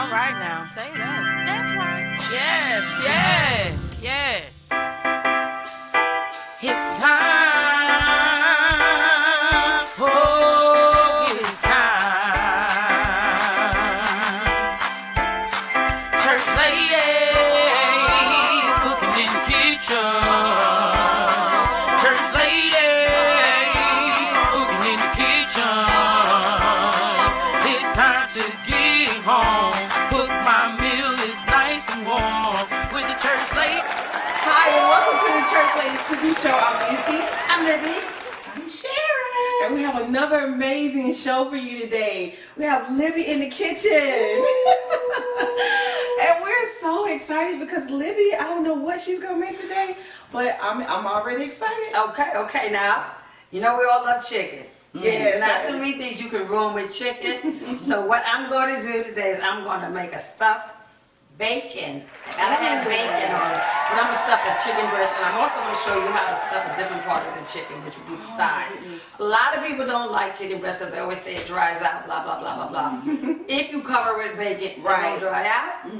All right now, say that. That's right. Yes, yes, yes. It's time. Oh, it's time. Church ladies cooking in the kitchen. Church ladies cooking in the kitchen. It's time to get home. Cook my meal, it's nice and warm with the church lady. Hi, and welcome to the Church Ladies Cooking Show. I'm Lucy. I'm Libby. I'm Sharon. And we have another amazing show for you today. We have Libby in the kitchen. And we're so excited because Libby, I don't know what she's going to make today, but I'm already excited. Okay, now, you know we all love chicken. Yes, Not too many things you can ruin with chicken. So what I'm going to do today is I'm going to make a stuffed bacon. I gotta have bacon on it. But I'm going to stuff the chicken breast, and I'm also going to show you how to stuff a different part of the chicken, which would be the thighs. A lot of people don't like chicken breast because they always say it dries out, blah, blah, blah, blah, blah. If you cover it with bacon, it won't dry out.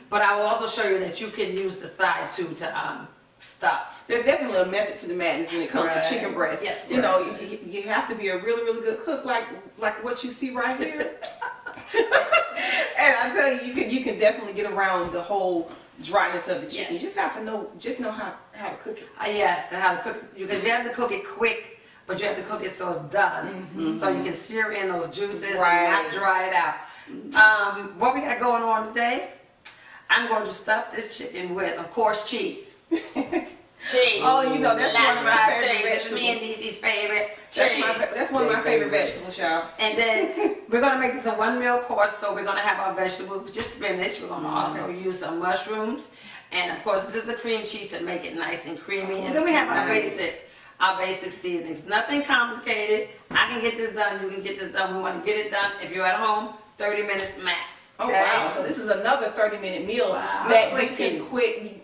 But I will also show you that you can use the thigh too to stuff. There's definitely a method to the madness when it comes to chicken breast. Yes, you know, you have to be a really, really good cook, like what you see right here. And I tell you, you can definitely get around the whole dryness of the chicken. Yes. You just have to know how to cook it. Yeah, and how to cook it, because you have to cook it quick, but you have to cook it so it's done, so you can sear in those juices and not dry it out. What we got going on today? I'm going to stuff this chicken with, of course, cheese. Cheese. Oh, you know, that's one of my favorite vegetables. vegetables. Me and Niecy's favorite. That's one of my favorite vegetables, y'all. And then we're going to make this a one meal course, so we're going to have our vegetables, which is spinach. We're going to also use some mushrooms. And of course, this is the cream cheese to make it nice and creamy. And then we have our basic seasonings. Nothing complicated. I can get this done. You can get this done. We want to get it done. If you're at home, 30 minutes max. Oh wow! So this is another 30-minute meal that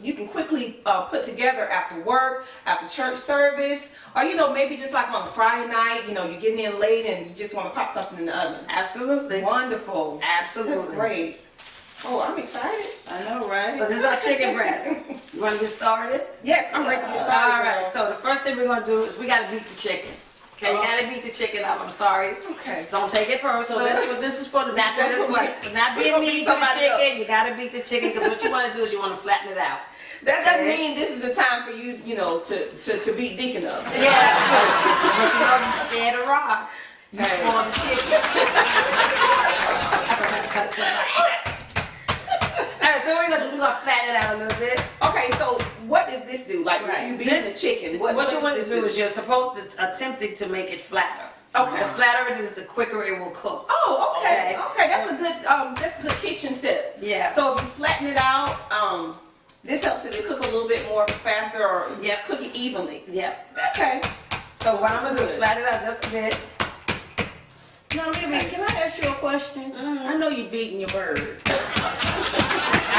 you can quickly put together after work, after church service, or maybe just like on a Friday night. You're getting in late and you just want to pop something in the oven. Absolutely. Wonderful. Absolutely. That's great. Oh, I'm excited. I know, right? So this is our chicken breast. You want to get started? Yes, I'm ready to get started. All right. So the first thing we're going to do is we got to beat the chicken. Okay, you gotta beat the chicken up. I'm sorry. Okay. Don't take it personal. So that's what this is for. For not being mean to the chicken, you gotta beat the chicken because what you want to do is you want to flatten it out. That doesn't mean this is the time for you, to beat Deacon up. Yeah, that's true. But you scared of rod. You spoil the chicken. Alright, so what we're gonna do, we're gonna flatten it out a little bit. Okay, so what does this do? Like when you beat the chicken, what you want to do is you're supposed to attempting to make it flatter. Okay. The flatter it is, the quicker it will cook. Oh, okay. Okay, that's a good kitchen tip. Yeah. So if you flatten it out, this helps it to cook a little bit more faster or just cook it evenly. Yep. Okay. So what I'm gonna do is flatten it out just a bit. Now, Libby, can I ask you a question? I know you're beating your bird.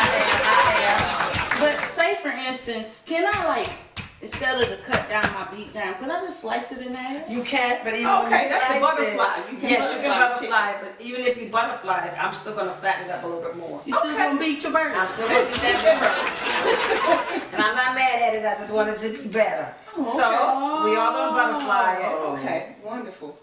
I am. But say, for instance, can I, instead of to cut down my beat down, can I just slice it in half? You can't, but even Okay, when you that's the slice butterfly. it, You can yes, you can butterfly butterfly, but even if you butterfly it, I'm still gonna flatten it up a little bit more. You still gonna beat your bird? I'm still gonna beat that bird. And I'm not mad at it, I just want it to be better. So, we are gonna butterfly it. Okay, wonderful.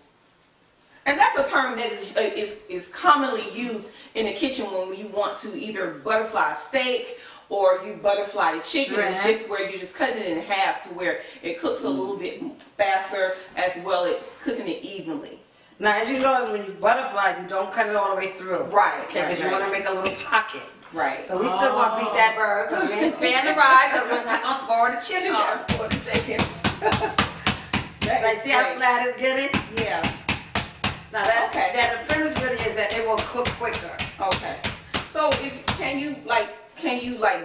And that's a term that is commonly used in the kitchen when you want to either butterfly a steak or you butterfly the chicken. It's just where you just cut it in half to where it cooks a little bit faster as well as cooking it evenly. Now, as you notice, when you butterfly, you don't cut it all the way through. Right. Okay, because you want to make a little pocket. Right. So we still gonna beat that bird because we ain't sparing the ride because we're not gonna spoil the chicken. For the chicken. See how flat it's getting? Yeah. Now the premise really is that it will cook quicker. Okay. So can you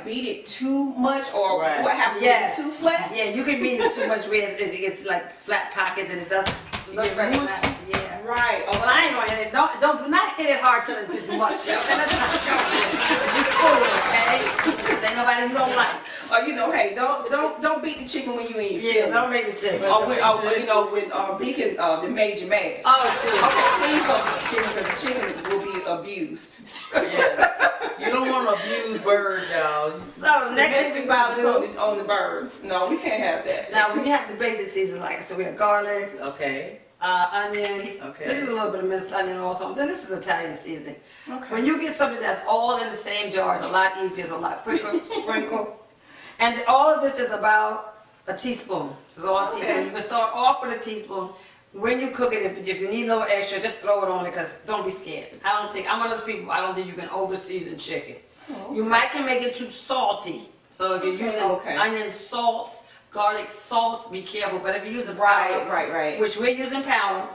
beat it too much or what happens? Yes. Too flat? Yeah, you can beat it too much where it's like flat pockets and it doesn't look very nice. Yeah. Right. Okay. Well, I ain't gonna hit it. Do not hit it hard till it's mushy. Okay, let's not go there. This is food, okay? This ain't nobody you don't like. Hey, don't beat the chicken when you in your feelings. Yeah, don't make the chicken. When Deacon made you mad. Oh, shit. Okay, please don't beat the chicken because the chicken will be abused. Yeah. bird, y'all. So next thing Domestic we about violence to on the birds. No, we can't have that. do. Now we have the basic seasoning, like I said, we have garlic, Okay. onion. Okay. This is a little bit of minced onion also. Then this is Italian seasoning. Okay. When you get something that's all in the same jar, it's a lot easier, it's a lot quicker, sprinkle. And all of this is about a teaspoon. It's all a Okay. teaspoon. You can start off with a teaspoon. When you cook it, if you need a little extra, just throw it on it, because don't be scared. I'm one of those people, I don't think you can over season chicken. Oh, You might can make it too salty. So if you're using onion salts, garlic salts, be careful. But if you're using powder, Right. which we're using powder,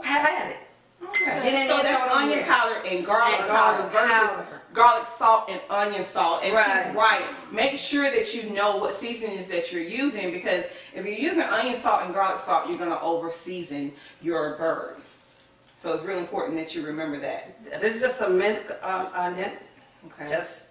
have at it. Okay. So that's onion powder and garlic And powder garlic versus powder. garlic salt and onion salt. And Right. she's right. Make sure that you know what seasonings that you're using, because if you're using onion salt and garlic salt, you're going to over season your bird. So it's really important that you remember that. This is just some minced onion, Okay. just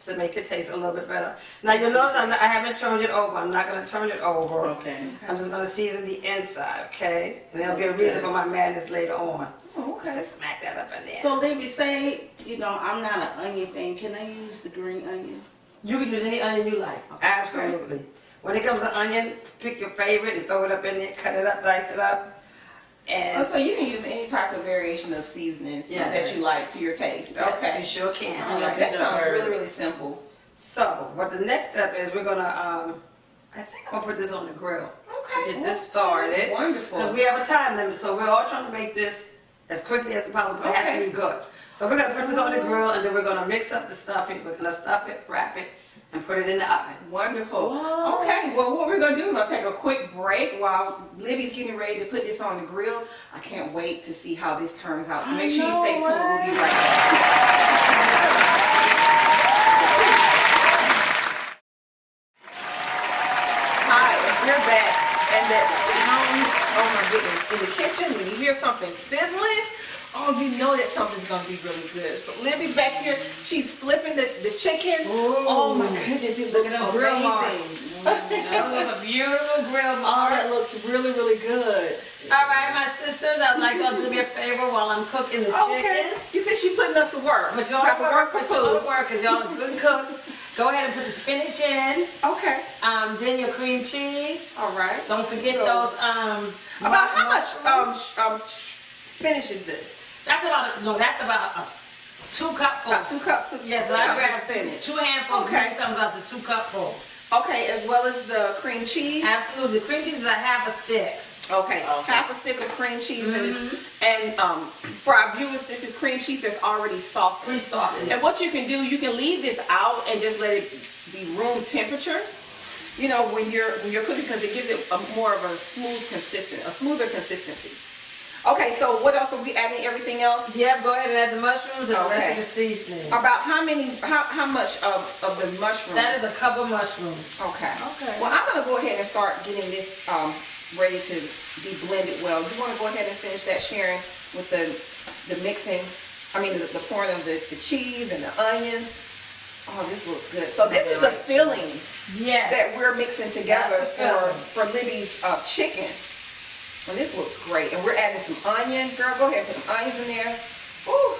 to make it taste a little bit better. Now you'll notice I haven't turned it over. I'm not going to turn it over. Okay. I'm just going to season the inside, okay? And there'll be a Looks reason good. for my madness later on. Oh, Just okay. to smack that up in there. So Libby, say, I'm not an onion fan. Can I use the green onion? You can use any onion you like. Absolutely. When it comes to onion, pick your favorite and throw it up in there, cut it up, dice it up. And So you can use any type of variation of seasonings Yes. that you like to your taste. Okay. you sure can. All right. That sounds really, really simple. So, what the next step is, we're gonna, I think I'm gonna put this on the grill Okay. to get this started. Wonderful. Because we have a time limit, so we're all trying to make this as quickly as possible. It has to Okay. be good. So we're gonna put this on the grill, and then we're gonna mix up the stuffings. We're gonna stuff it, wrap it, and put it in the oven. Wonderful. Okay, well, what we're going to do, we're going to take a quick break while Libby's getting ready to put this on the grill. I can't wait to see how this turns out. So make sure you stay tuned. We'll be right back. Hi, we're back. And that sound, oh my goodness, in the kitchen, when you hear something sizzling, oh, you know that something's going to be really good. So Libby's back here. She's flipping the chicken. Oh my goodness, it looks at them grill amazing. That was a beautiful grill Oh, mark. that looks really, really good. All right, my sisters, I'd like y'all to do me a favor while I'm cooking the Okay. chicken. You said she's putting us to work. But y'all Have to work for put y'all to food. work, because y'all are good cooks. Go ahead and put the spinach in. Okay. Then your cream cheese. All right. Don't forget So, those. About how much spinach is this? That's about 2 cupfuls. About 2 cups of Yeah, so 2 I cups of grabbed spinach. 2 handfuls. Okay. And it comes out to 2 cupfuls. Okay, as well as the cream cheese. Absolutely. The cream cheese is a half a stick. Okay, half a stick of cream cheese, and for our viewers, this is cream cheese that's already softened. Pre-softened. And what you can do, you can leave this out and just let it be room temperature. You know, when you're cooking, because it gives it more of a smoother consistency. Okay, so what else are we adding? Everything else? Yep, go ahead and add the mushrooms and the rest Okay. of the seasoning. About how much of the mushrooms? That is a cup of mushrooms. Okay. Okay. Well, I'm gonna go ahead and start getting this ready to be blended well. You want to go ahead and finish that, Sharon, with the mixing? I mean, the pouring of the cheese and the onions. Oh, this looks good. So this is the filling Yes. that we're mixing together That's the filling. for Libby's chicken. And this looks great. And we're adding some onion. Girl, go ahead and put some onions in there. Ooh,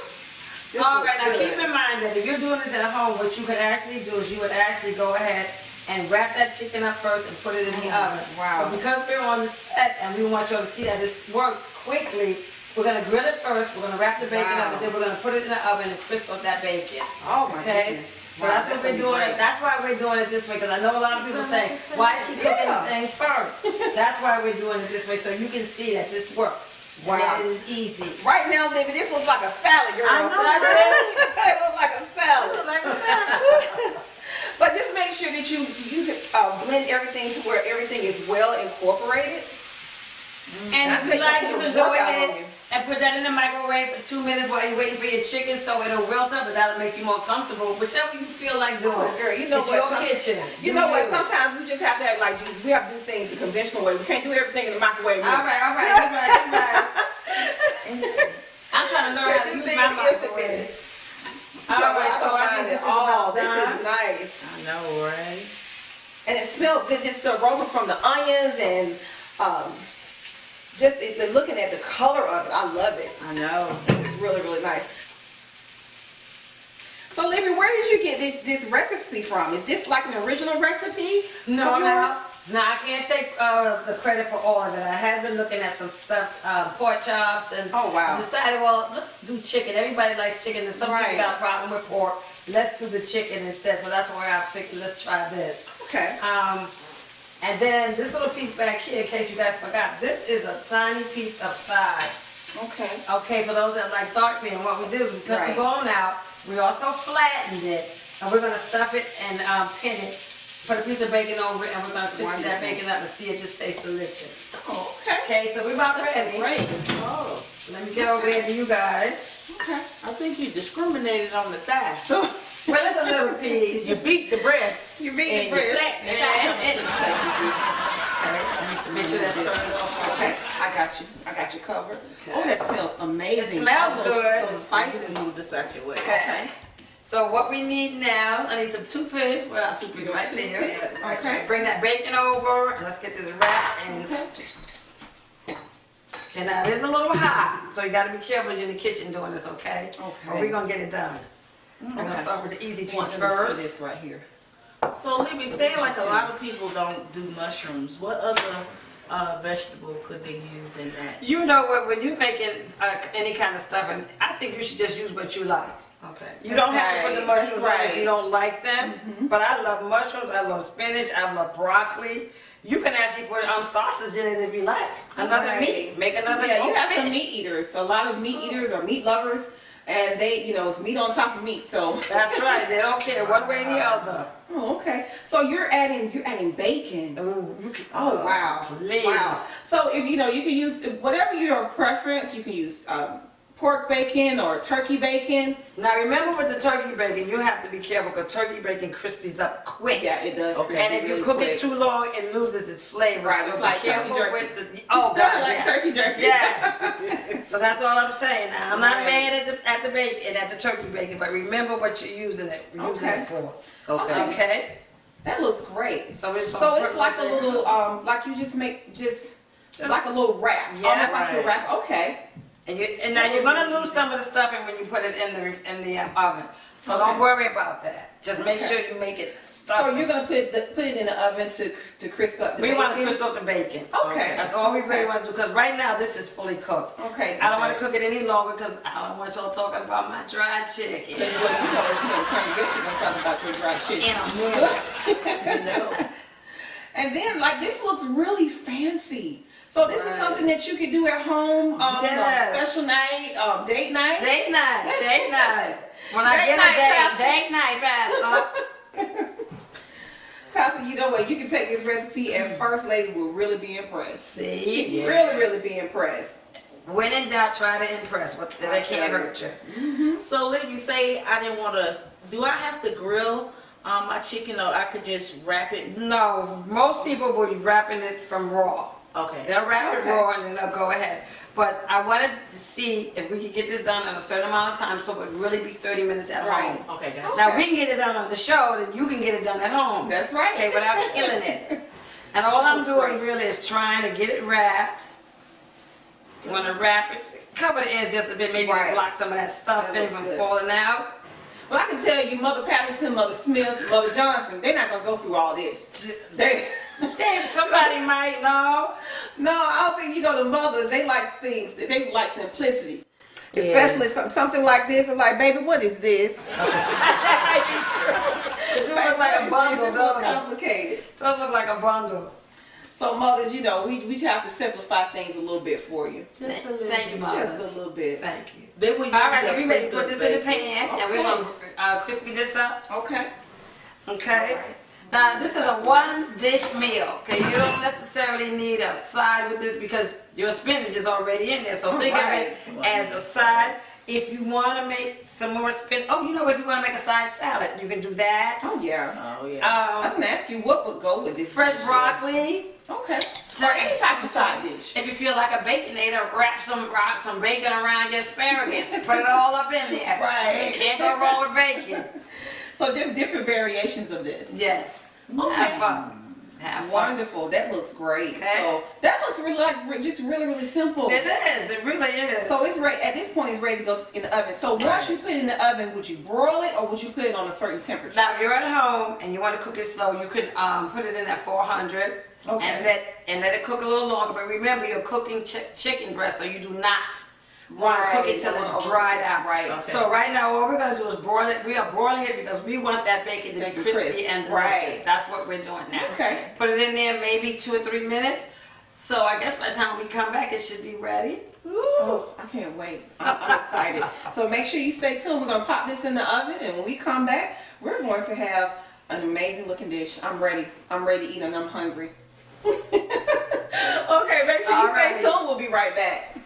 this All looks right, now good. keep in mind that if you're doing this at home, what you could actually do is you would actually go ahead and wrap that chicken up first and put it in the oven. Wow. But because we're on the set and we want you all to see that this works quickly, we're gonna grill it first, we're gonna wrap the bacon up, and then we're gonna put it in the oven and crisp up that bacon. Oh my Okay? goodness. So Wow, that's what gonna we're be doing great. it. That's why we're doing it this way, because I know a lot of people say, why is she cooking Yeah. the thing first? That's why we're doing it this way, so you can see that this works. Wow. And it is easy. Right now, Libby, this looks like a salad, girl. I know, right? It looks like a salad. Like I said. But just make sure that you blend everything to where everything is well incorporated. And That's if you it, like, you you put a can go workout ahead on you. and put that in the microwave for 2 minutes while you're waiting for your chicken so it'll wilt up, but that'll make you more comfortable, whichever you feel like doing. Oh, girl, you know It's what? your kitchen. You know what? Sometimes we just have to have, like Jesus, we have to do things the conventional way. We can't do everything in the microwave. All right. I'm trying to learn how to use my microwave. All right, so I think this is about This done. is nice. I know, right? And it smells good. Just the aroma from the onions and looking at the color of it. I love it. I know. This is really, really nice. So, Libby, where did you get this recipe from? Is this like an original recipe? No, of yours? no, I can't take the credit for all of it. I have been looking at some stuff, pork chops, and Oh, wow. decided, well, let's do chicken. Everybody likes chicken, and some Right. people got a problem with pork. Let's do the chicken instead. So that's where I figured, let's try this. Okay. And then this little piece back here, in case you guys forgot, this is a tiny piece of thigh. Okay. Okay, for those that like dark meat, what we did is we cut Right. the bone out. We also flattened it, and we're gonna stuff it and pin it. Put a piece of bacon over it, and we're gonna crispy that bacon up and see if this tastes delicious. Oh, okay. Okay, so we're about ready. Great. Oh, Let me get over here to you guys. Okay. I think you discriminated on the thigh. Well, it's a little piece. You beat the breast. You beat the and breast. You flattened the thigh. Okay, make sure that's turned off. Okay, I got you covered. Oh, that smells amazing. It smells All those- good. Those spices. Move this out your way. Okay. So what we need now, I need some toothpicks. Well, our toothpicks right there. Toothpicks, okay. Bring that bacon over, and let's get this wrapped. And Okay. now this is a little hot, so you gotta be careful you're in the kitchen doing this, okay? Okay. But we're gonna get it done. I'm gonna Okay. start with the easy piece Let me see first. this right here. So, Libby, saying like a lot of people don't do mushrooms, what other vegetable could they use in that? You know what? When you're making any kind of stuffing, I think you should just use what you like. Okay. You don't have to put the right, mushrooms that's on if right. you don't like them. But I love mushrooms. I love spinach. I love broccoli. You can actually put sausage in it if you like. Another Right. meat. Make another Yeah, you have some fish. meat eaters. So a lot of meat eaters are meat lovers, and they, it's meat on top of meat. So. That's right. They don't care one way or the other. Oh, okay. So you're adding bacon. Ooh, you can, Oh wow! please. Wow. So if you can use whatever your preference. You can use pork bacon or turkey bacon. Now remember with the turkey bacon, you have to be careful because turkey bacon crispies up quick. Yeah, it does. Okay. And if you cook it too long, it loses its flavor. Right, So it's be like careful turkey with jerky. the. Oh God, like yes. turkey jerky. Yes. So that's all I'm saying. Now I'm not Right. mad at the bacon, at the turkey bacon, but remember what you're using it Okay. for. Okay. Okay. That looks great. So it's like a little like you just make like a little wrap. Yeah, Almost like right. a wrap. Okay. And now you're gonna lose some of the stuffing when you put it in the oven. So don't worry about that. Just make Okay. sure you make it stuffing. So you're gonna put it in the oven to crisp up the We bacon. want to crisp up the bacon. Okay. That's all we really Okay. want to do because right now this is fully cooked. Okay. I don't want to cook it any longer because I don't want y'all talking about my dried chicken. Look, congregation gonna talk about your fried chicken. In a minute. And then like this looks really fancy. So this is Right. something that you can do at home, Yes. special night, date night. Date night. When I Date get night, a date, Pastor. date night, Pastor. Pastor, you know what? You can take this recipe and First Lady will really be impressed. See? She'd Yeah. really be impressed. When in doubt, try to impress. What they can't hurt you. So, Libby, say I didn't want to. Do I have to grill my chicken, or I could just wrap it? No, most people will be wrapping it from raw. Okay. They'll wrap it Okay. raw and then they'll go ahead. But I wanted to see if we could get this done in a certain amount of time so it would really be 30 minutes at Right. home. Okay, gotcha. Now we can get it done on the show, then you can get it done at home. That's right. Okay, without killing it. And all I'm That's doing right. really is trying to get it wrapped. You want to wrap it, cover the edge just a bit, maybe Right. block some of that stuff That in looks from good. falling out. Well, I can tell you, Mother Patterson, Mother Smith, Mother Johnson, they're not gonna go through all this. Damn, somebody might know. No, I don't think the mothers. They like things. They like simplicity. Yeah. Especially something like this. I'm like, baby, what is this? That might be true. It do look like a bundle, It's a little doesn't it? complicated. It does look like a bundle. So mothers, we have to simplify things a little bit for you. Just a little. Thank you, Just mothers. a little bit. Thank you. Then we use All right, so that we ready to pre-cooked put this in the bacon. pan, and we're Okay. gonna crispy this up. Okay. Okay. Now this is a one dish meal. Okay, you don't necessarily need a side with this because your spinach is already in there. So think Right. of it as a side. If you want to make some more spinach, if you want to make a side salad, you can do that. Oh yeah. Oh yeah. I was gonna ask you what would go with this. Fresh dish. broccoli. Okay. Or any type of side dish. If you feel like a baconator, wrap some bacon around your asparagus. Put it all up in there. Right. Can't go wrong with bacon. So just different variations of this. Yes. Okay. Have fun. Have fun. Wonderful. That looks great. Okay. So that looks really like just really simple. It is. It really is. So it's ready. At this point, it's ready to go in the oven. So once you put it in the oven, would you broil it or would you put it on a certain temperature? Now, if you're at home and you want to cook it slow, you could put it in at 400 and let it cook a little longer. But remember, you're cooking chicken breast, so you do not want to cook it till it's dried out. Right. Okay. So right now, what we're going to do is broil it. We are broiling it because we want that bacon to be crispy and delicious. Right. That's what we're doing now. Okay. Put it in there maybe 2 or 3 minutes. So I guess by the time we come back, it should be ready. Ooh. Oh, I can't wait. I'm excited. So make sure you stay tuned. We're going to pop this in the oven, and when we come back, we're going to have an amazing looking dish. I'm ready. I'm ready to eat, and I'm hungry. Okay, make sure you stay tuned. We'll be right back.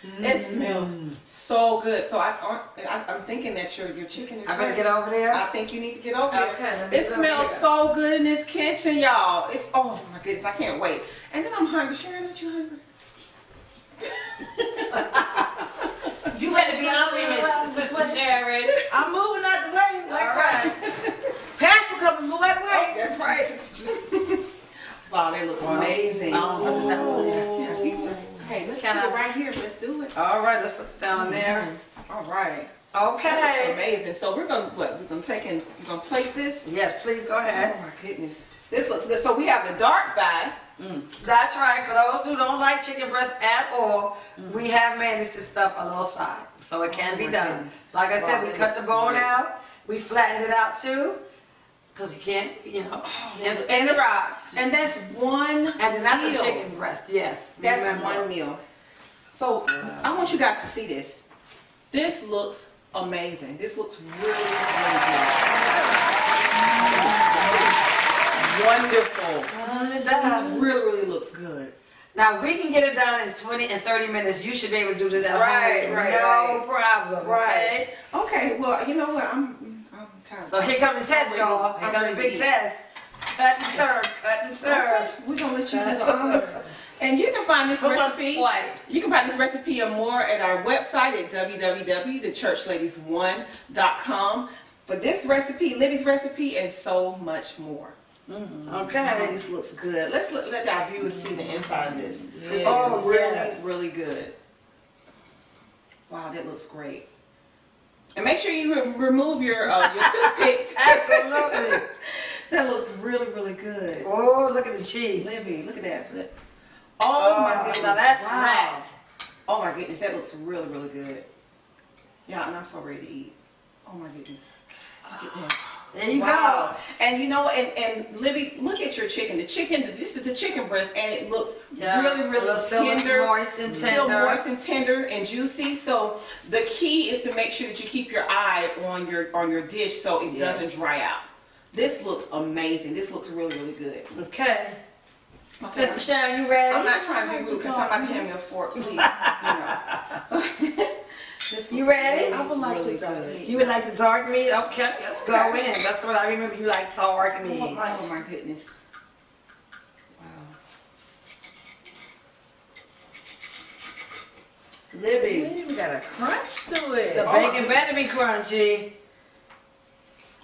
It smells so good. So I'm thinking that your chicken is I'm ready. gonna get over there. I think you need to get over there. Okay, let me It get smells over there. so good in this kitchen, y'all. It's, oh my goodness, I can't wait. And then I'm hungry. Sharon, aren't you hungry? You had to be hungry, Miss Sister Sharon. I'm moving out the way. Like All right. Pastor coming, move out the way. That's right. Wow, that looks amazing. Put this down over there. Hey, let's do Can I- it right here. Let's do it. All right, let's put this down there. All right. That's Okay. amazing. So we're gonna what? We're gonna take and we're gonna plate this. Yes, please go Oh ahead. my goodness, this looks good. So we have the dark thigh. That's right. For those who don't like chicken breast at all, we have managed to stuff a little thigh, so it can be my done. goodness. Like I said, Wow, we that cut looks the bone great. out. We flattened it out too, because you can't, can't spin And the it's- rock. And that's one. And then that's meal. a chicken breast. Yes, That's remember. one meal. So I want you guys to see this. This looks amazing. This looks really wonderful. It does. This really looks good. Now we can get it done in 20 and 30 minutes. You should be able to do this at Right, home. right, no right. problem. Okay? Okay. Well, you know what? I'm tired. So here comes the test, y'all. Here I'm comes ready the to big eat. test. Cut and serve. Cut and serve. Okay, we're gonna let you do the honors. And you can find this Who wants recipe. what? You can find this recipe and more at our website at www.thechurchladies1.com for this recipe, Libby's recipe, and so much more. Oh, Okay. this looks good. Let our viewers see the inside of this. This Oh, looks really, yes. really good. Wow, that looks great. And make sure you remove your toothpicks. Absolutely. That looks really, really good. Oh, look at the cheese. Libby, look at that. Oh my goodness. Now that's wow. smacked. Oh my goodness, that looks really, really good. Yeah, and I'm so ready to eat. Oh my goodness. Look at that. There you Wow. And you know, and Libby, look at your chicken. The chicken, this is the chicken breast, and it looks Yeah, really, really still tender. moist and Still tender. moist and tender and juicy. So the key is to make sure that you keep your eye on your dish so it doesn't dry out. This looks amazing. This looks really, really good. go. Okay. Okay. Sister Sharon, you ready? I'm not trying to be rude. Can somebody hand me a fork, please? You know. This You looks ready? really, I would like to really dark good. meat. You would like the dark meat? Okay, let's go in. That's what I remember. You like dark meat. Oh my goodness. Wow. Libby. We even got a crunch to it. The bacon better be crunchy.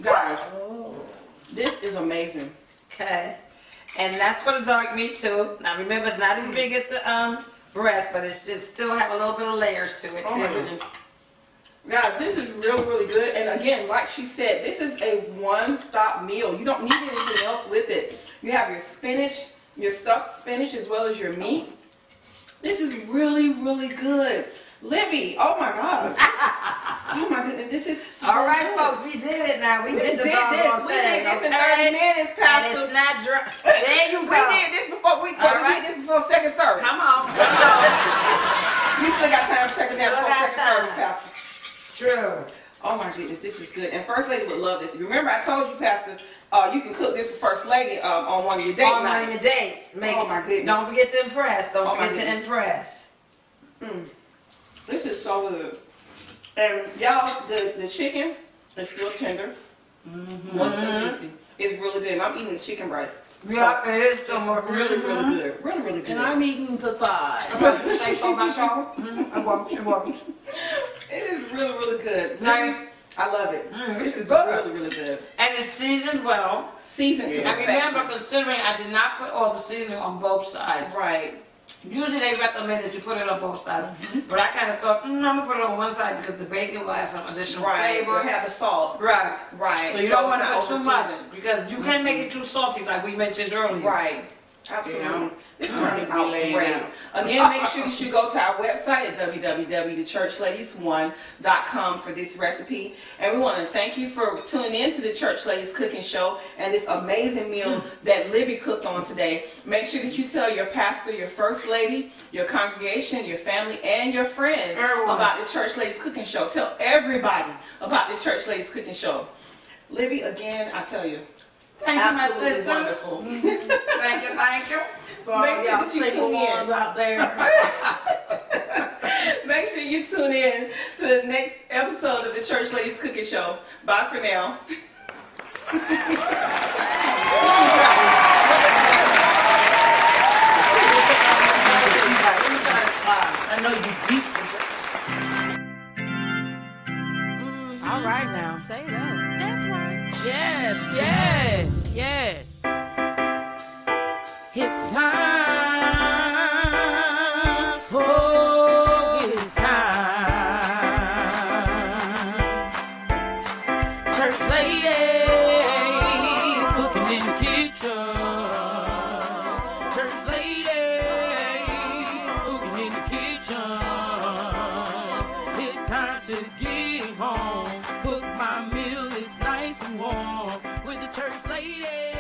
Guys, Oh. this is amazing. Okay. And that's for the dark meat too. Now remember, it's not as big as the breast, but it should still have a little bit of layers to it Oh my too. goodness. Guys, this is really, really good. And again, like she said, this is a one-stop meal. You don't need anything else with it. You have your spinach, your stuffed spinach, as well as your meat. This is really, really good. Libby, oh my God. Oh my goodness, this is so All right, good. folks, we did it now. We did the this. doggone We thing, did this in okay? 30 minutes, And Pastor. it's not dry. There you go. We did this before we All right. did this before second service. Come on. Come on. We still got time to take a nap Still before got second time. service, Pastor. True. Oh my goodness, this is good. And First Lady would love this. Remember, I told you, Pastor, you can cook this for First Lady on one of your date On one of nights. your dates. Oh, my goodness. Don't forget to impress. Don't Oh, my forget to goodness. impress. This is so good. And y'all, the chicken is still tender. Moist and juicy. It's really good. And I'm eating the chicken breast. Yeah, it is so It's much. really, really good. Really, really good. And I'm eating the thigh. You say so myself? It works, it works. It is really, really good. Nice. I love it. This This is is good. really, really good. And it's seasoned well. Seasoned to And remember, perfection. considering I did not put all the seasoning on both sides. Right. Usually they recommend that you put it on both sides. But I kind of thought, I'm going to put it on one side because the bacon will have some additional Right. flavor. We have the salt. Right. Right. So you don't want to it's put not too much overseasoned. because you can't make it too salty like we mentioned earlier. Right. Absolutely. It's turning be out laying great. out. Again, make sure you go to our website at www.thechurchladies1.com for this recipe. And we want to thank you for tuning in to the Church Ladies Cooking Show and this amazing meal that Libby cooked on today. Make sure that you tell your pastor, your first lady, your congregation, your family, and your friends Everyone. about the Church Ladies Cooking Show. Tell everybody about the Church Ladies Cooking Show. Make again, I tell you, Thank you, my absolutely sisters. wonderful. Thank you, thank you. For all Make sure y'all that you single tune in. ones out there. Make sure you tune in to the next episode of the Church Ladies Cooking Show. Bye for now. I know you beat the All right now, say that. That's right. Yes, yes, yes. It's time. Oh, it's time. Church ladies cooking in the kitchen. Church ladies cooking in the kitchen. It's time to get home. Cook my meal, it's nice and warm with the church ladies.